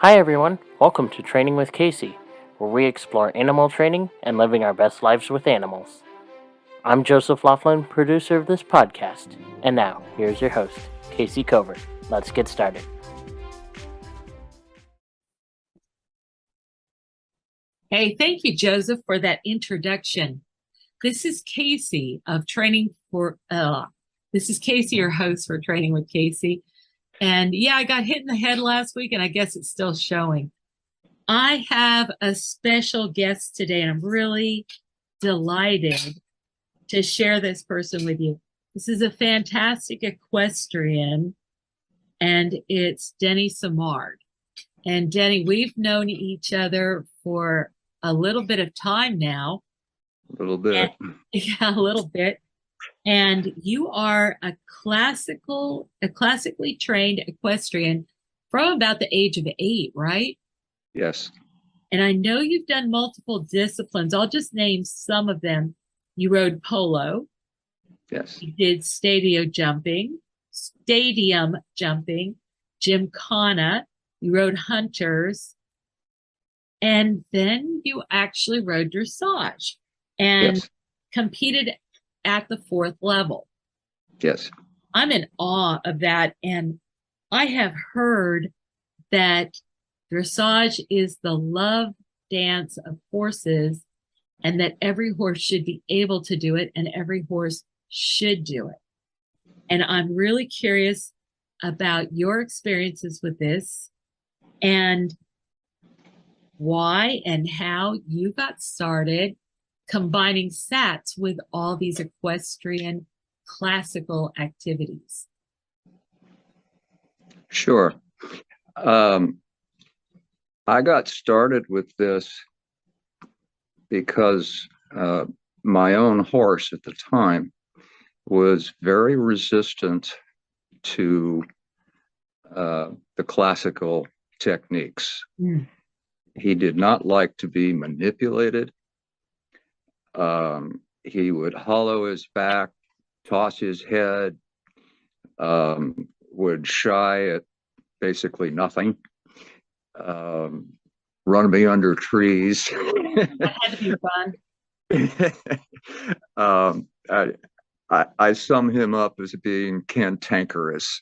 Hi everyone, welcome to Training with Kayce, where we explore animal training and living our best lives with animals. I'm Joseph Laughlin, producer of this podcast, and now here's your host, Kayce Covert. Let's get started. Hey, thank you, Joseph, for that introduction. This is Kayce of your host for Training with Kayce. And yeah, I got hit in the head last week, and I guess it's still showing. I have a special guest today, and I'm really delighted to share this person with you. This is a fantastic equestrian, and it's Denis Simard. And Denny, we've known each other for a little bit of time now. A little bit. Yeah, a little bit. And you are a classically trained equestrian from about the age of 8, right? Yes. And I know you've done multiple disciplines. I'll just name some of them. You rode polo. Yes. You did stadium jumping, gymkhana. You rode hunters. And then you actually rode dressage and Yes. competed at the 4th level. Yes. I'm in awe of that. And I have heard that dressage is the love dance of horses and that every horse should be able to do it and every horse should do it. And I'm really curious about your experiences with this and why and how you got started combining SATs with all these equestrian classical activities. Sure. I got started with this because my own horse at the time was very resistant to the classical techniques. Mm. He did not like to be manipulated. He would hollow his back, toss his head, would shy at basically nothing, run me under trees. That had to be fun. I sum him up as being cantankerous.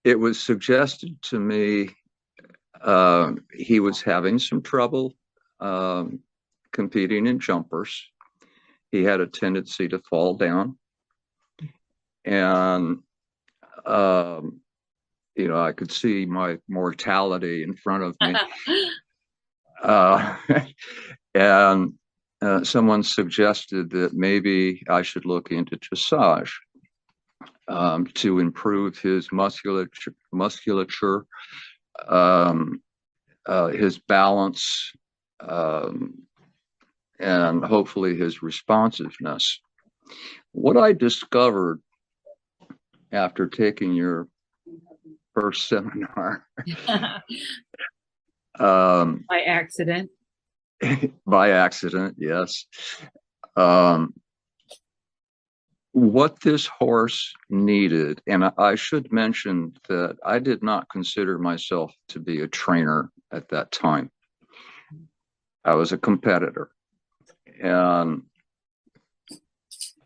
It was suggested to me he was having some trouble competing in jumpers. He had a tendency to fall down. And, I could see my mortality in front of me. And someone suggested that maybe I should look into dressage to improve his musculature, his balance, and hopefully his responsiveness. What I discovered after taking your first seminar, By accident. by accident, yes. What this horse needed, and I should mention that I did not consider myself to be a trainer at that time. I was a competitor. And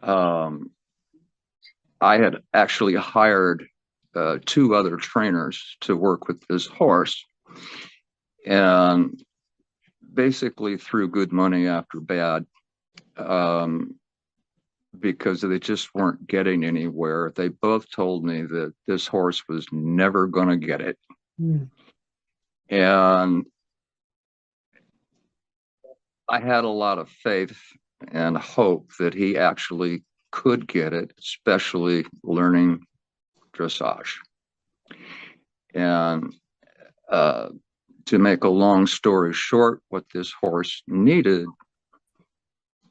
I had actually hired 2 other trainers to work with this horse. And basically threw good money after bad, because they just weren't getting anywhere. They both told me that this horse was never going to get it. Mm. And I had a lot of faith and hope that he actually could get it, especially learning dressage. And to make a long story short, what this horse needed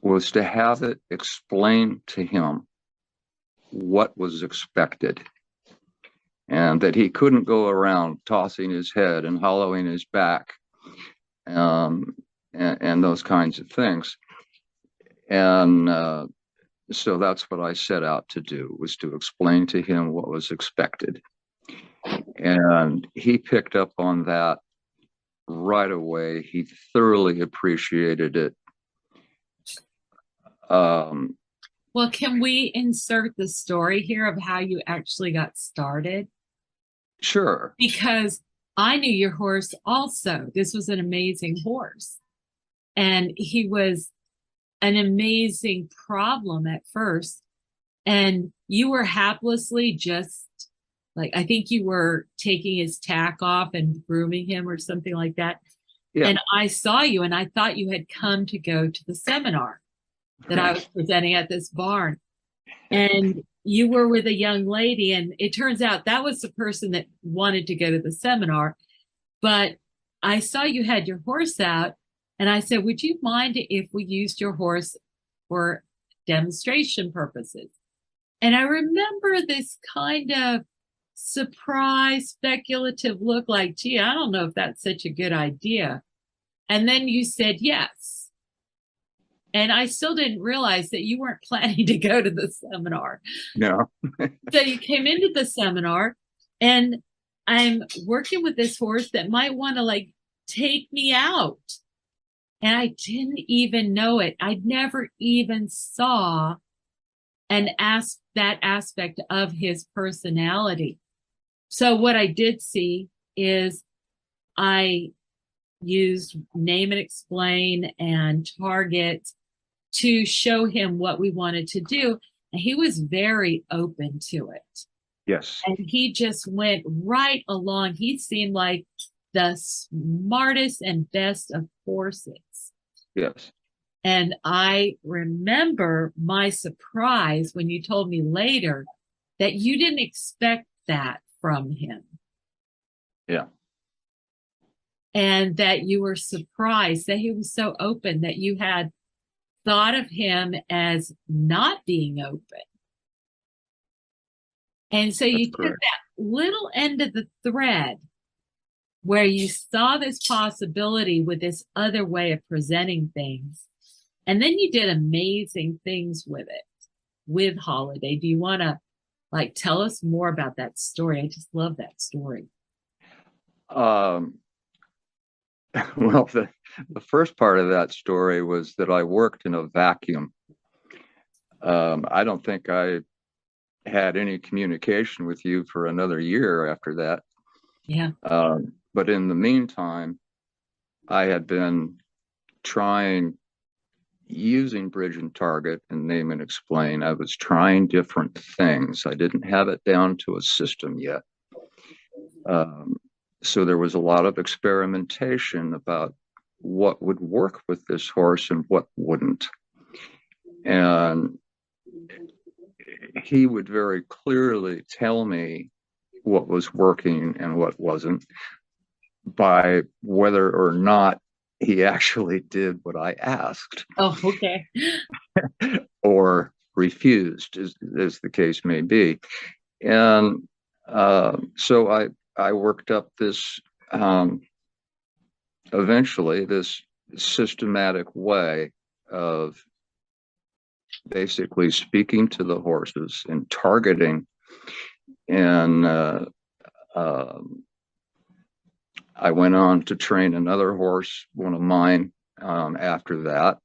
was to have it explain to him what was expected, and that he couldn't go around tossing his head and hollowing his back, and those kinds of things. And so that's what I set out to do, was to explain to him what was expected. And he picked up on that right away. He thoroughly appreciated it. Well, can we insert the story here of how you actually got started? Sure. Because I knew your horse also. This was an amazing horse. And he was an amazing problem at first. And you were haplessly just like, I think you were taking his tack off and grooming him or something like that. Yeah. And I saw you and I thought you had come to go to the seminar that I was presenting at this barn. And you were with a young lady, and it turns out that was the person that wanted to go to the seminar. But I saw you had your horse out, and I said, would you mind if we used your horse for demonstration purposes? And I remember this kind of surprised, speculative look like, gee, I don't know if that's such a good idea. And then you said yes. And I still didn't realize that you weren't planning to go to the seminar. No. So you came into the seminar, and I'm working with this horse that might want to like take me out. And I didn't even know it. I never even saw that aspect of his personality. So what I did see is I used name and explain and target to show him what we wanted to do. And he was very open to it. Yes. And he just went right along. He seemed like the smartest and best of horses. Yes. And I remember my surprise when you told me later that you didn't expect that from him. Yeah. And that you were surprised that he was so open, that you had thought of him as not being open. And so you took that little end of the thread where you saw this possibility with this other way of presenting things. And then you did amazing things with it, with Holiday. Do you want to like tell us more about that story? I just love that story. Well, the first part of that story was that I worked in a vacuum. I don't think I had any communication with you for another year after that. Yeah. But in the meantime, I had been trying, using bridge and target and name and explain. I was trying different things. I didn't have it down to a system yet. So there was a lot of experimentation about what would work with this horse and what wouldn't. And he would very clearly tell me what was working and what wasn't by whether or not he actually did what I asked. Oh, okay. Or refused, as the case may be. And so I worked up this, eventually, this systematic way of basically speaking to the horses and targeting. And I went on to train another horse, one of mine, after that.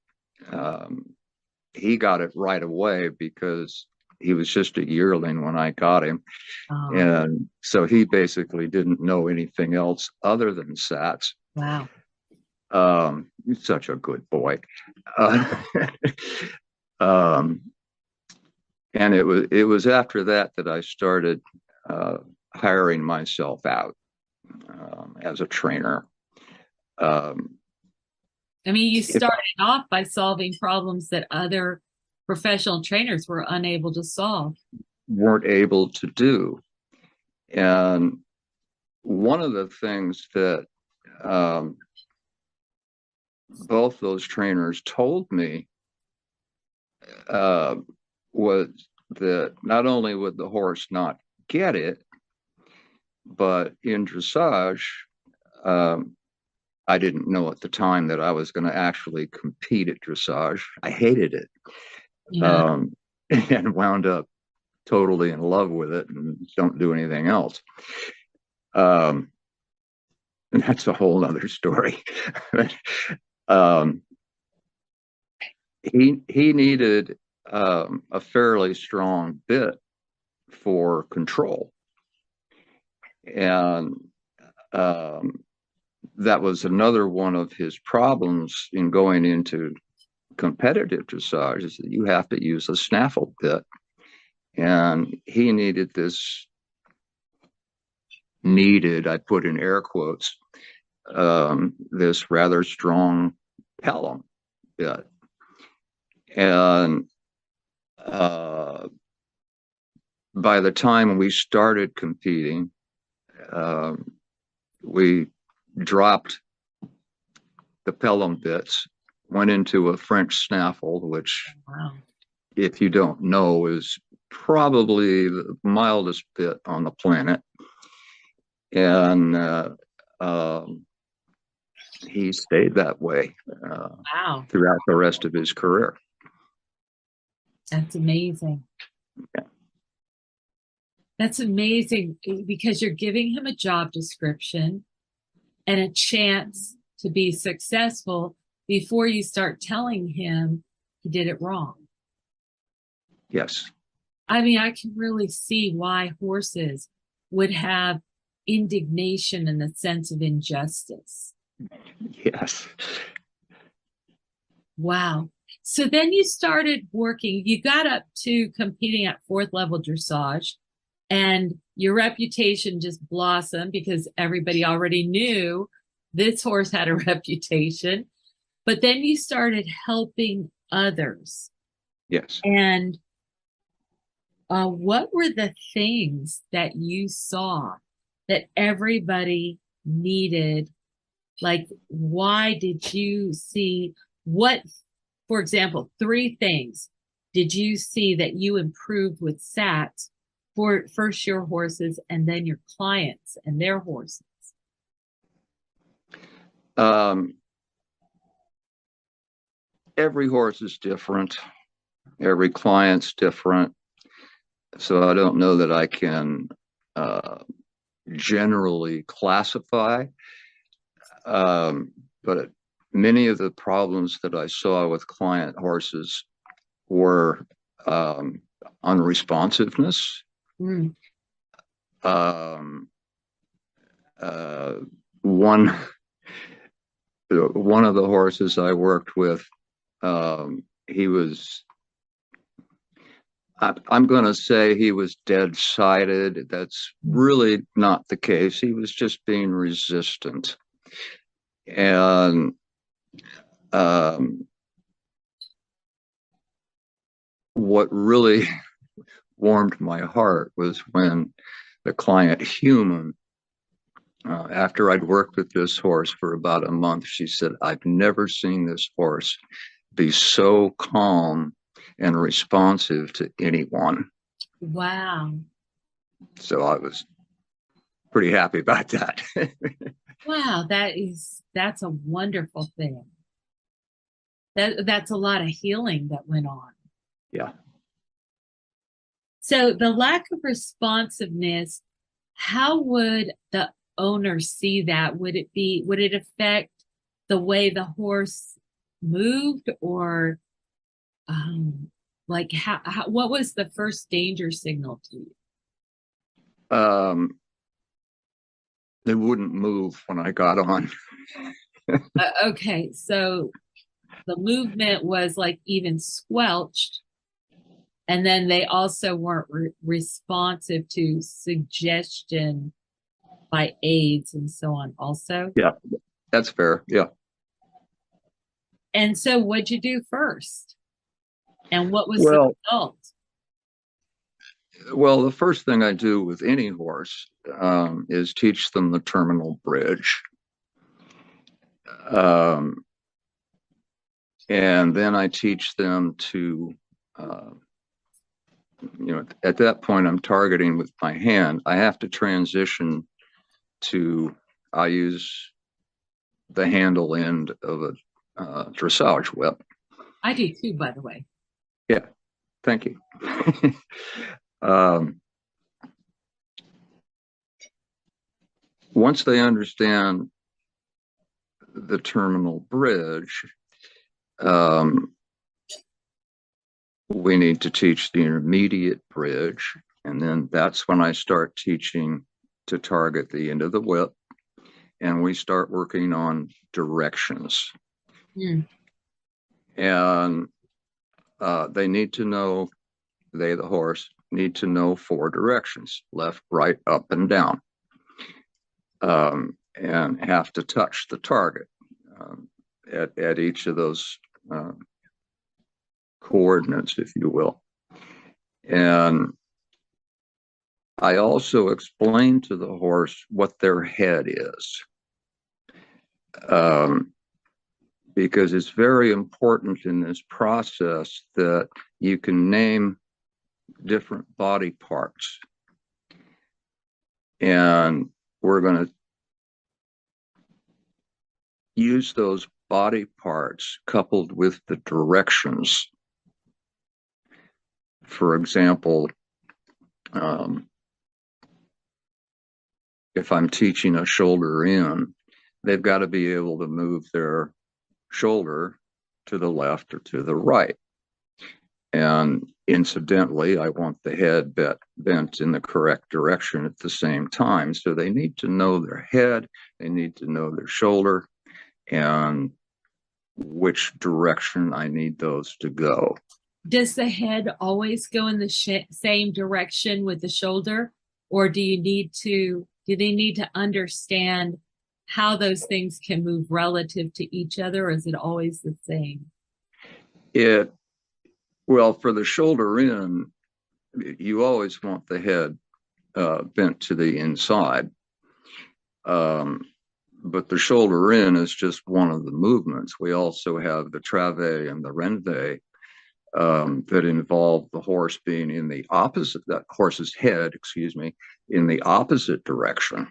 He got it right away because he was just a yearling when I got him. Oh. And so he basically didn't know anything else other than Sats. Wow. He's such a good boy. And it was after that I started hiring myself out as a trainer. I mean, you started off by solving problems that other professional trainers were unable to solve. Weren't able to do. And one of the things that both those trainers told me was that not only would the horse not get it, but in dressage, I didn't know at the time that I was going to actually compete at dressage. I hated it. Yeah. And wound up totally in love with it and don't do anything else. And that's a whole other story. um, he needed a fairly strong bit for control, and that was another one of his problems in going into competitive dressage, is that you have to use a snaffle bit, and he needed this I put in air quotes, this rather strong pelham bit. And by the time we started competing, we dropped the pelham bits, went into a French snaffle, which, Wow. if you don't know, is probably the mildest bit on the planet. And he stayed that way Wow. throughout the rest of his career. That's amazing. Yeah. That's amazing, because you're giving him a job description and a chance to be successful before you start telling him he did it wrong. Yes. I mean, I can really see why horses would have indignation and a sense of injustice. Yes. Wow. So then you started working, you got up to competing at 4th level dressage, and your reputation just blossomed because everybody already knew this horse had a reputation. But then you started helping others. Yes. And what were the things that you saw that everybody needed? Like, why did you see what, for example, 3 things did you see that you improved with SAT for first your horses and then your clients and their horses? Every horse is different. Every client's different. So I don't know that I can generally classify. But many of the problems that I saw with client horses were unresponsiveness. Mm. One of the horses I worked with, he was, I'm going to say he was dead-sided. That's really not the case. He was just being resistant. And what really warmed my heart was when the client human, after I'd worked with this horse for about a month, she said, "I've never seen this horse be so calm and responsive to anyone." Wow. So I was pretty happy about that. Wow, that's a wonderful thing. That's a lot of healing that went on. Yeah. So the lack of responsiveness, how would the owner see that? Would it affect the way the horse moved, or like how what was the first danger signal to you? They wouldn't move when I got on. Okay, so the movement was like even squelched, and then they also weren't responsive to suggestion by aids and so on also. Yeah, that's fair. Yeah. And so what'd you do first? And what was the Well, result? Well, the first thing I do with any horse is teach them the terminal bridge. And then I teach them to, at that point, I'm targeting with my hand. I have to transition to, I use the handle end of a dressage whip. I do too, by the way. Yeah, thank you. once they understand the terminal bridge, we need to teach the intermediate bridge. And then that's when I start teaching to target the end of the whip. And we start working on directions. And they need to know, the horse, need to know 4 directions: left, right, up, and down. And have to touch the target at each of those coordinates, if you will. And I also explain to the horse what their head is, because it's very important in this process that you can name different body parts. And we're going to use those body parts coupled with the directions. For example, if I'm teaching a shoulder in, they've got to be able to move their shoulder to the left or to the right. And incidentally, I want the head bent in the correct direction at the same time. So they need to know their head, they need to know their shoulder, and which direction I need those to go. Does the head always go in the same direction with the shoulder, or do they need to understand how those things can move relative to each other, or is it always the same? Well, for the shoulder in, you always want the head bent to the inside. But the shoulder in is just one of the movements. We also have the trave and the renve that involve the horse being in the opposite, that horse's head, in the opposite direction.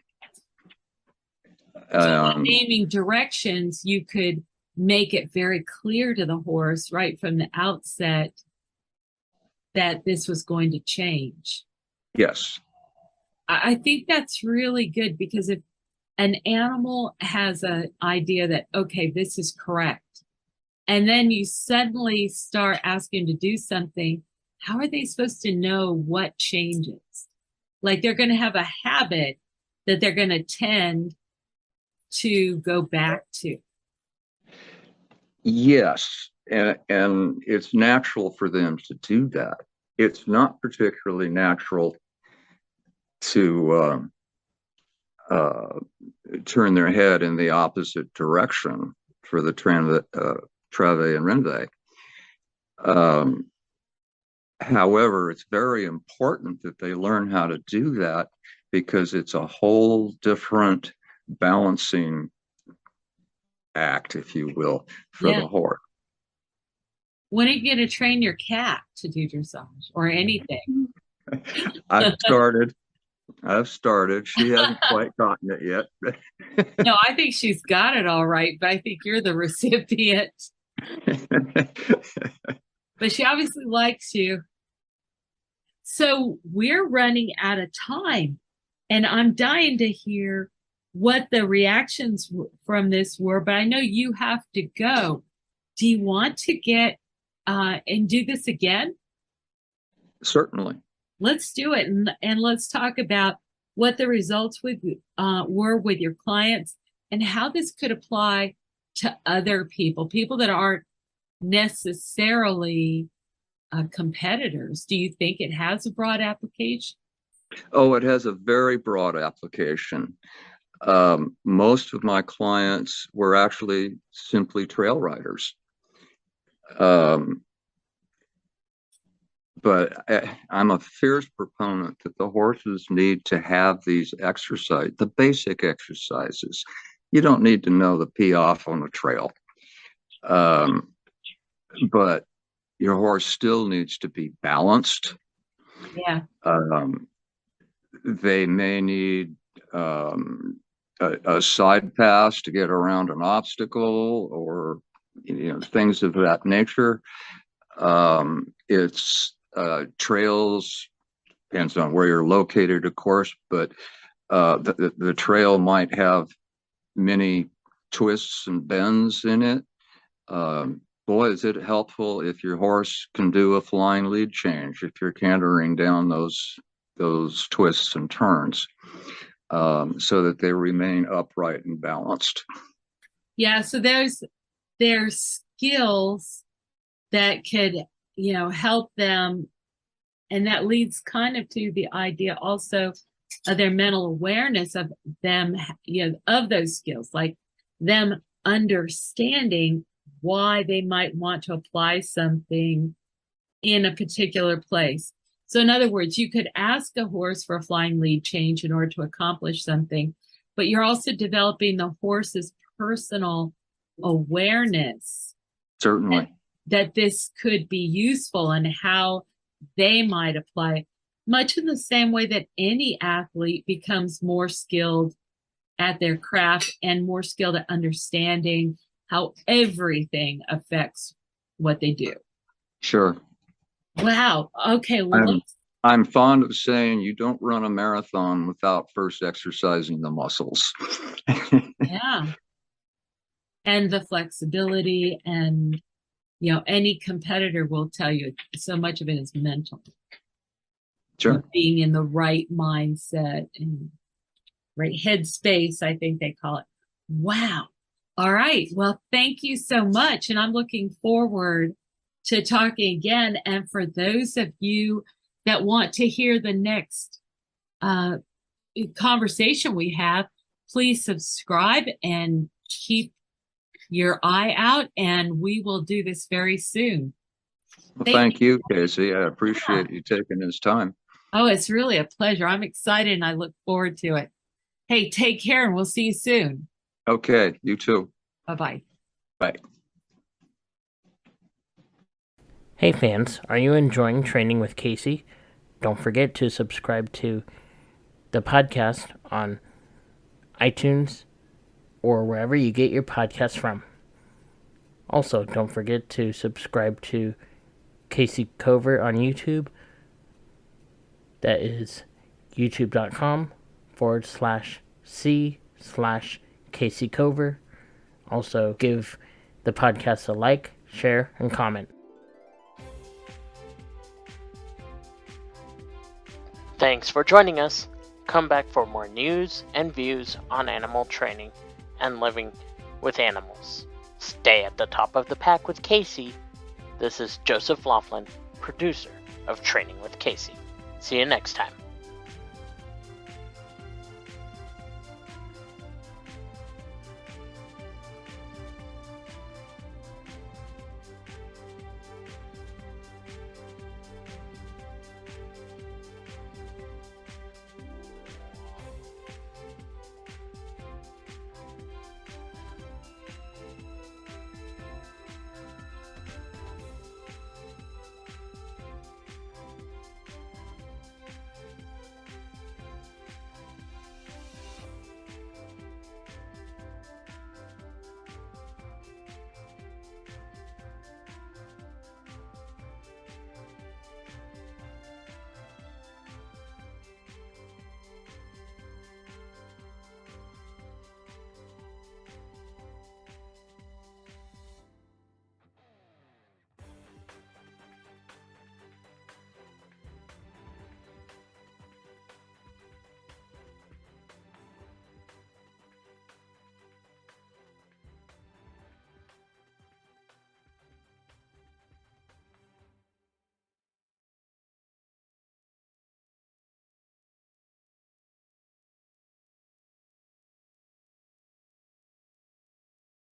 So by naming directions, you could make it very clear to the horse right from the outset that this was going to change. Yes. I think that's really good, because if an animal has an idea that, okay, this is correct, and then you suddenly start asking to do something, how are they supposed to know what changes? Like, they're going to have a habit that they're going to tend to go back to. Yes, and it's natural for them to do that. It's not particularly natural to turn their head in the opposite direction for the trave and renve. However, it's very important that they learn how to do that, because it's a whole different balancing act, if you will, for the horse. When are you going to train your cat to do dressage or anything? I've started. She hasn't quite gotten it yet. No, I think she's got it all right, but I think you're the recipient. But she obviously likes you. So we're running out of time, and I'm dying to hear what the reactions from this were, but I know you have to go. Do you want to get and do this again? Certainly. Let's do it, and let's talk about what the results were with your clients, and how this could apply to other people that aren't necessarily competitors. Do you think it has a broad application? Oh, it has a very broad application. Most of my clients were actually simply trail riders. But I'm a fierce proponent that the horses need to have these the basic exercises. You don't need to know the pee-off on the trail. But your horse still needs to be balanced. Yeah. They may need a side pass to get around an obstacle, or things of that nature. It's trails, depends on where you're located, of course, but The trail might have many twists and bends in it. Boy, is it helpful if your horse can do a flying lead change, if you're cantering down those twists and turns, so that they remain upright and balanced. Yeah, so there's skills that could, help them, and that leads kind of to the idea also of their mental awareness of them, of those skills, like them understanding why they might want to apply something in a particular place. So in other words, you could ask a horse for a flying lead change in order to accomplish something, but you're also developing the horse's personal awareness Certainly. that this could be useful and how they might apply it, much in the same way that any athlete becomes more skilled at their craft and more skilled at understanding how everything affects what they do. Sure. Wow. Okay. Well, I'm fond of saying you don't run a marathon without first exercising the muscles. yeah. And the flexibility, and any competitor will tell you so much of it is mental. Sure. Being in the right mindset and right headspace, I think they call it. Wow. All right. Well, thank you so much. And I'm looking forward to talking again. And for those of you that want to hear the next conversation we have, please subscribe and keep your eye out, and we will do this very soon. Well, thank you, Kayce. I appreciate you taking this time. Oh, it's really a pleasure. I'm excited and I look forward to it. Hey, take care and we'll see you soon. Okay, you too. Bye-bye. Bye. Hey fans, are you enjoying Training with Kayce? Don't forget to subscribe to the podcast on iTunes or wherever you get your podcasts from. Also, don't forget to subscribe to Kayce Cover on YouTube. That is youtube.com/C/Kayce Cover. Also, give the podcast a like, share, and comment. Thanks for joining us. Come back for more news and views on animal training and living with animals. Stay at the top of the pack with Kayce. This is Joseph Laughlin, producer of Training with Kayce. See you next time.